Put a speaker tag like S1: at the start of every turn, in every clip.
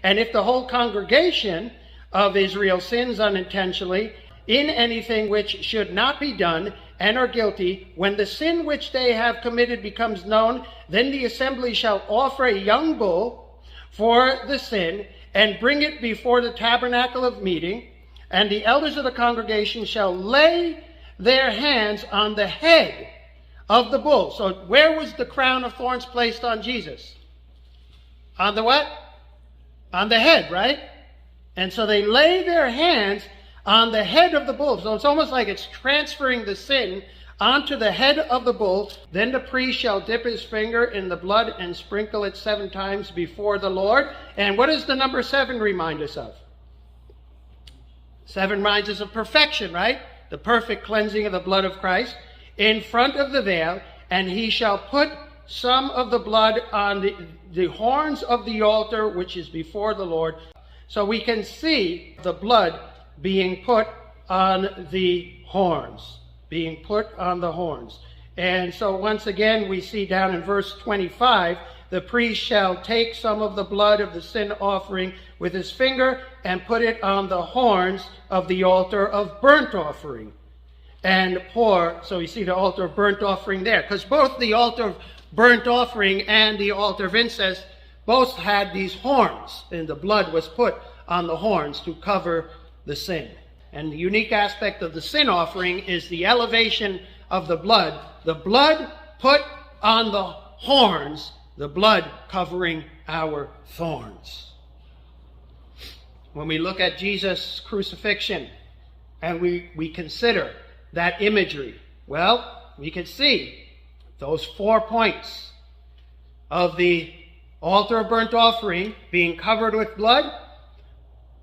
S1: And if the whole congregation of Israel sins unintentionally in anything which should not be done, and are guilty, when the sin which they have committed becomes known, then the assembly shall offer a young bull for the sin, and bring it before the tabernacle of meeting, and the elders of the congregation shall lay their hands on the head of the bull. So where was the crown of thorns placed on Jesus? On the what? On the head, right? And so they lay their hands on the head of the bull. So it's almost like it's transferring the sin onto the head of the bull. Then the priest shall dip his finger in the blood and sprinkle it 7 times before the Lord. And what does the number 7 remind us of? 7 reminds us of perfection, right? The perfect cleansing of the blood of Christ in front of the veil. And he shall put some of the blood on the horns of the altar, which is before the Lord. So we can see the blood being put on the horns. Being put on the horns. And so once again we see down in verse 25, the priest shall take some of the blood of the sin offering with his finger and put it on the horns of the altar of burnt offering. And pour, so you see the altar of burnt offering there. Because both the altar of burnt offering and the altar of incense both had these horns. And the blood was put on the horns to cover the sin. And the unique aspect of the sin offering is the elevation of the blood. The blood put on the horns, the blood covering our thorns. When we look at Jesus' crucifixion and we consider that imagery, well, we can see those 4 points of the altar of burnt offering being covered with blood,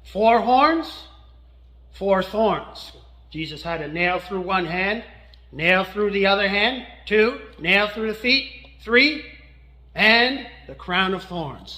S1: 4 horns, 4 thorns. Jesus had a nail through one hand, nail through the other hand, 2, nail through the feet, 3, and the crown of thorns.